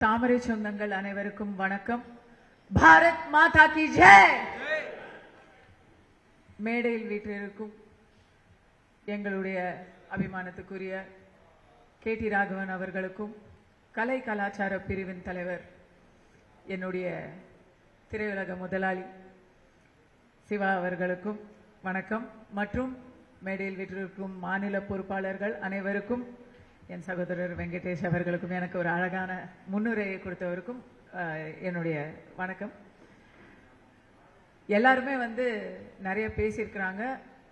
தாமரை சொந்தங்கள் அனைவருக்கும் வணக்கம். பாரத் மாதா கி ஜெய். மேடையில் வீற்றிருக்கும் எங்களுடைய அபிமானத்துக்குரிய KT ராகவன் அவர்களுக்கும், கலை கலாச்சார பிரிவின் தலைவர், என்னுடைய திரையுலக முதலாளி சிவா அவர்களுக்கும் வணக்கம். மற்றும் மேடையில் வீற்றிருக்கும் மாநில பொறுப்பாளர்கள் அனைவருக்கும், என் சகோதரர் வெங்கடேஷ் அவர்களுக்கும், எனக்கு ஒரு அழகான முன்னுரையை கொடுத்தவருக்கும் என்னுடைய வணக்கம். எல்லாருமே நிறைய பேசியிருக்கிறாங்க.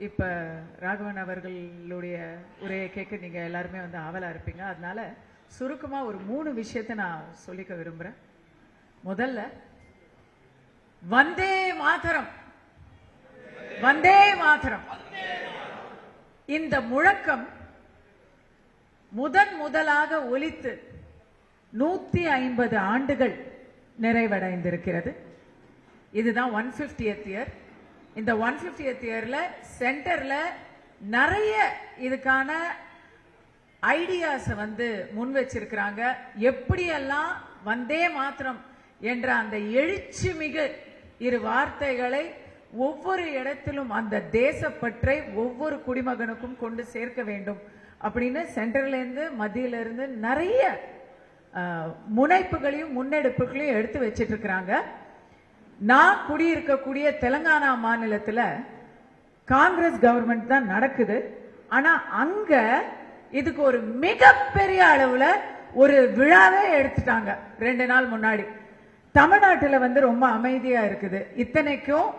இப்ப ராகவன் அவர்களுடைய உரையை கேட்க நீங்க எல்லாருமே ஆவலா இருப்பீங்க. அதனால சுருக்கமா ஒரு 3 விஷயத்தை நான் சொல்லிக்க விரும்புறேன். முதல்ல, வந்தே மாதரம், வந்தே மாதரம் இந்த முழக்கம் முதலாக ஒலித்து 150 ஆண்டுகள் நிறைவடைந்திருக்கிறது. இதுதான் 150th இயர். இந்த 150th இயர்ல சென்டர்ல நிறைய இதுக்கான ஐடியாஸ் முன் வச்சிருக்கிறாங்க. எப்படியெல்லாம் வந்தே மாத்திரம் என்ற அந்த எழுச்சி மிகு 2 வார்த்தைகளை ஒவ்வொரு இடத்திலும் அந்த தேசப்பற்றை ஒவ்வொரு குடிமகனுக்கும் கொண்டு சேர்க்க வேண்டும் அப்படின்னு சென்ட்ரல்ல இருந்து மத்தியில இருந்து நிறைய முனைப்புகளையும் முன்னெடுப்புகளையும் எடுத்து வச்சிட்டு இருக்கிறாங்க. நான் குடியிருக்கக்கூடிய தெலுங்கானா மாநிலத்தில் காங்கிரஸ் கவர்மெண்ட் தான் நடக்குது. ஆனா அங்க இதுக்கு ஒரு மிகப்பெரிய அளவுல ஒரு விழாவே எடுத்துட்டாங்க 2 நாள் முன்னாடி. தமிழ்நாட்டில் ரொம்ப அமைதியா இருக்குது. இத்தனைக்கும்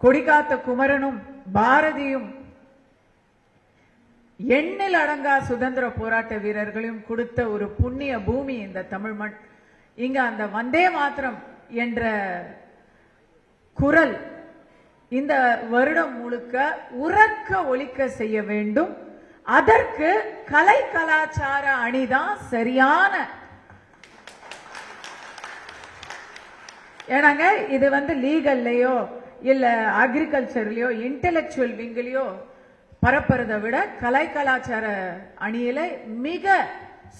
கொடிகாத்த குமரனும் பாரதியும் எண்ணில் அடங்கா சுதந்திர போராட்ட வீரர்களையும் கொடுத்த ஒரு புண்ணிய பூமி இந்த தமிழ் மண். இங்க அந்த வந்தே மாத்திரம் என்ற குரல் இந்த வருடம் முழுக்க உறக்க ஒலிக்க செய்ய வேண்டும். அதற்கு கலை கலாச்சார அணிதான் சரியான. ஏன்னாங்க இது லீகல்லையோ இல்ல அக்ரிகல்ச்சர்லயோ இன்டெலெக்சுவல் விங்கிலையோ பரப்புறதை விட கலை கலாச்சார அணியில மிக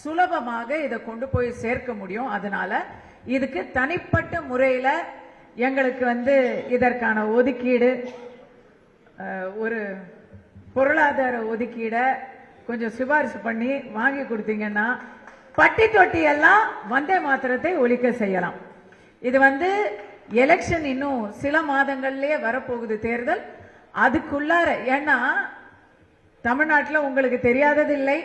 சுலபமாக இதை கொண்டு போய் சேர்க்க முடியும். அதனால இதுக்கு தனிப்பட்ட முறையில எங்களுக்கு இதற்கான ஒதுக்கீடு, ஒரு பொருளாதார ஒதுக்கீட கொஞ்சம் சிபாரிசு பண்ணி வாங்கி கொடுத்தீங்கன்னா பட்டி தொட்டி எல்லாம் வந்தே மாத்திரத்தை ஒலிக்க செய்யலாம். இது எலெக்ஷன் இன்னும் சில மாதங்கள்லயே வரப்போகுது, தேர்தல். அதுக்குள்ளார, ஏன்னா தமிழ்நாட்டில் உங்களுக்கு தெரியாதது இல்லை.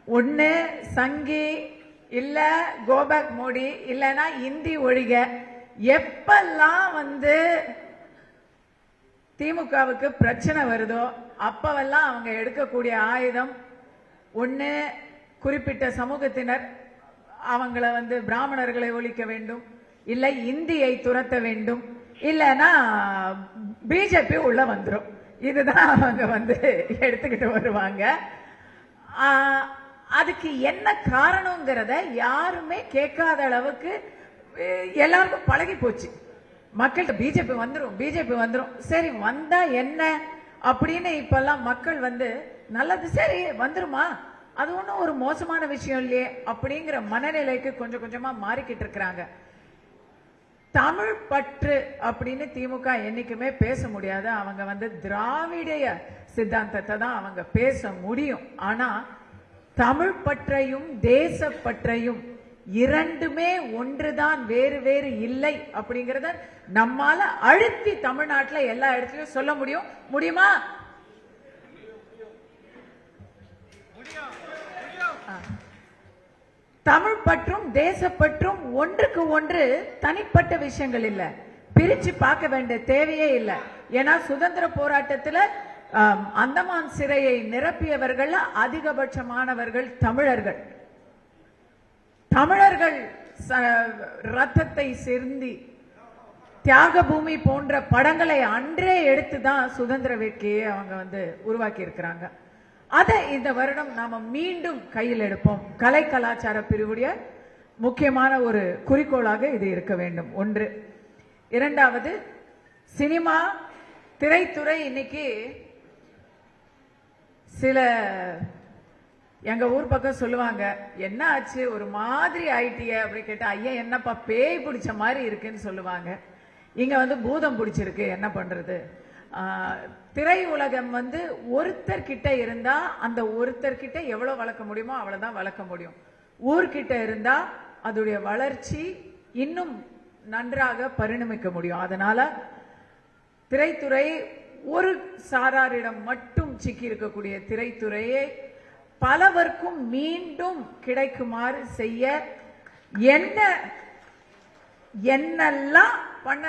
ஒண்ணு சங்கி, இல்ல கோபேக் மோடி, இல்லனா இந்தி ஒழிக. எப்பெல்லாம் திமுகவுக்கு பிரச்சனை வருதோ அப்பவெல்லாம் அவங்க எடுக்கக்கூடிய ஆயுதம் ஒண்ணு குறிப்பிட்ட சமூகத்தினர் அவங்கள பிராமணர்களை ஒழிக்க வேண்டும், இல்ல இந்தியை துரத்த வேண்டும், இல்லனா பிஜேபி உள்ள வந்துடும். இதுதான் அவங்க எடுத்துக்கிட்டு வருவாங்க. அதுக்கு என்ன காரணங்கிறத யாருமே கேட்காத அளவுக்கு எல்லாருக்கும் பழகி போச்சு. மக்கள் பிஜேபி வந்துரும், பிஜேபி வந்துரும், சரி வந்தா என்ன அப்படின்னு இப்பெல்லாம் மக்கள் நல்லது, சரி வந்துருமா, அது ஒன்றும் ஒரு மோசமான விஷயம் இல்லையே அப்படிங்கிற மனநிலைக்கு கொஞ்சம் கொஞ்சமா மாறிக்கிட்டு இருக்கிறாங்க. தமிழ் பற்று அப்படின்னு திமுக என்னைக்குமே பேச முடியாது. அவங்க திராவிடைய சித்தாந்தத்தை தான் அவங்க பேச முடியும். ஆனா தமிழ் பற்றையும் தேசப்பற்றையும் இரண்டுமே ஒன்றுதான், வேறு வேறு இல்லை அப்படிங்கறத நம்மால அழுத்தி தமிழ்நாட்டில் எல்லா இடத்துலயும் சொல்ல முடியுமா? தமிழ் பற்றும் தேசப்பற்றும் ஒன்றுக்கு ஒன்று தனிப்பட்ட விஷயங்கள் இல்ல, பிரிச்சு பார்க்க வேண்டிய தேவையே இல்லை. ஏன்னா சுதந்திர போராட்டத்தில் அந்தமான் சிறையை நிரப்பியவர்கள் அதிகபட்சமானவர்கள் தமிழர்கள். தமிழர்கள் ரத்தத்தை சிந்தி தியாக பூமி போன்ற படங்களை அன்றே எடுத்துதான் சுதந்திர வேட்கையை அவங்க உருவாக்கி இருக்கிறாங்க. அதை இந்த வருடம் நாம மீண்டும் கையில் எடுப்போம். கலை கலாச்சார பிரிவுடைய முக்கியமான ஒரு குறிக்கோளாக இது இருக்க வேண்டும். ஒன்று. இரண்டாவது, சினிமா திரைத்துறை இன்னைக்கு சில எங்க ஊர் பக்கம் சொல்லுவாங்க, என்ன ஆச்சு ஒரு மாதிரி ஆயிட்டிய அப்படி கேட்டா, ஐயா என்னப்பா பேய் பிடிச்ச மாதிரி இருக்குன்னு சொல்லுவாங்க. இங்க வந்து பூதம் பிடிச்சிருக்கு, என்ன பண்றது. திரை உலகம் வந்து ஒருத்தர்கிட்ட இருந்தா அந்த ஒருத்தர்கிட்ட எவ்வளவு வளர்க்க முடியுமோ அவ்வளவுதான் வளர்க்க முடியும். ஊர்கிட்ட இருந்தா அதோடைய வளர்ச்சி இன்னும் நன்றாக பரிணமிக்க முடியும். அதனால திரைத்துறை ஒரு சாராரிடம் மட்டும் சிக்கி இருக்கக்கூடிய திரைத்துறையை பலவர்க்கும் மீண்டும் கிடைக்குமாறு செய்ய என்னெல்லாம் பண்ண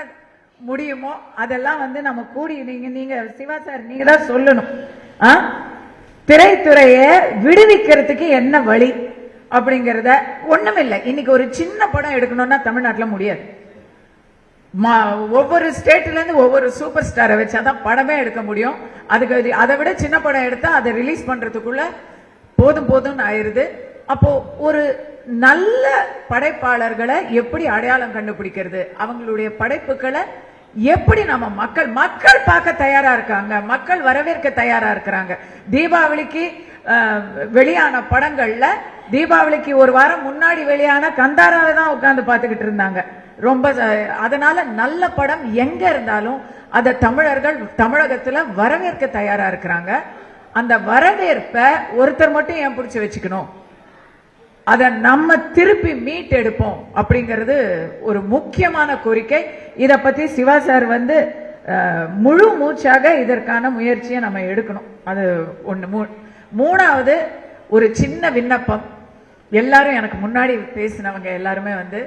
முடியுமோ அதெல்லாம் வந்து நம்ம கூடி நீங்க சிவா சார் நீங்க தான் சொல்லணும். திரைத்துறையை விடுவிக்கிறதுக்கு என்ன வழி அப்படிங்கறத ஒண்ணுமில்லை. இன்னைக்கு ஒரு சின்ன படம் எடுக்கணும்னா தமிழ்நாட்டில் முடியாது. ஒவ்வொரு ஸ்டேட்ல இருந்து ஒவ்வொரு சூப்பர் ஸ்டாரை வச்சாதான் படமே எடுக்க முடியும். அதுக்கு அதை விட சின்ன படம் எடுத்தா அதை ரிலீஸ் பண்றதுக்குள்ள போதும் ஆயிருது. அப்போ ஒரு நல்ல படைப்பாளர்களை எப்படி அடையாளம் கண்டுபிடிக்கிறது, அவங்களுடைய படைப்புகளை எப்படி நம்ம மக்கள் பார்க்க தயாரா இருக்காங்க, மக்கள் வரவேற்க தயாரா இருக்கிறாங்க. தீபாவளிக்கு வெளியான படங்கள்ல தீபாவளிக்கு ஒரு வாரம் முன்னாடி வெளியான கந்தாராவை தான் உட்கார்ந்து பார்த்துக்கிட்டு இருந்தாங்க. ரொம்ப அதனால நல்ல படம் எங்க இருந்தாலும் அத தமிழர்கள் தமிழகத்துல வரவேற்க தயாரா இருக்கிறாங்க. அந்த வரவேற்ப ஒருத்தர் மட்டும் ஏன் பிடிச்சு வச்சுக்கணும், அதை நம்ம திருப்பி மீட் எடுப்போம் அப்படிங்கிறது ஒரு முக்கியமான கோரிக்கை. இத பத்தி சிவா சார் வந்து முழு மூச்சாக இதற்கான முயற்சியை நம்ம எடுக்கணும். அது ஒண்ணு. மூணாவது ஒரு சின்ன விண்ணப்பம். எல்லாரும் எனக்கு முன்னாடி பேசினவங்க எல்லாருமே வந்து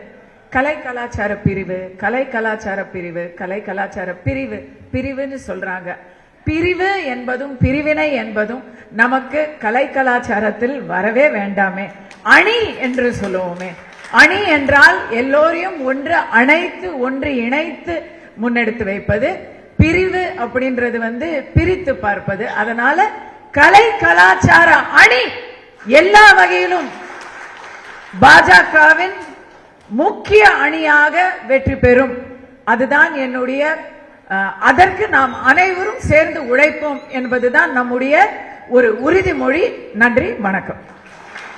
கலை கலாச்சார பிரிவு பிரிவுன்னு சொல்றாங்க. பிரிவு என்பதும் பிரிவினை என்பதும் நமக்கு கலை கலாச்சாரத்தில் வரவே வேண்டாமே. அணி என்று சொல்லுவோமே. அணி என்றால் எல்லோரையும் ஒன்று அணைத்து ஒன்று இணைத்து முன்னெடுத்து வைப்பது. பிரிவு அப்படின்றது வந்து பிரித்து பார்ப்பது. அதனால கலை கலாச்சார அணி எல்லா வகையிலும் பாஜகவின் முக்கிய அணியாக வெற்றி பெறும். அதுதான் என்னுடைய, அதற்கு நாம் அனைவரும் சேர்ந்து உழைப்போம் என்பதுதான் நம்முடைய ஒரு உறுதிமொழி. நன்றி, வணக்கம்.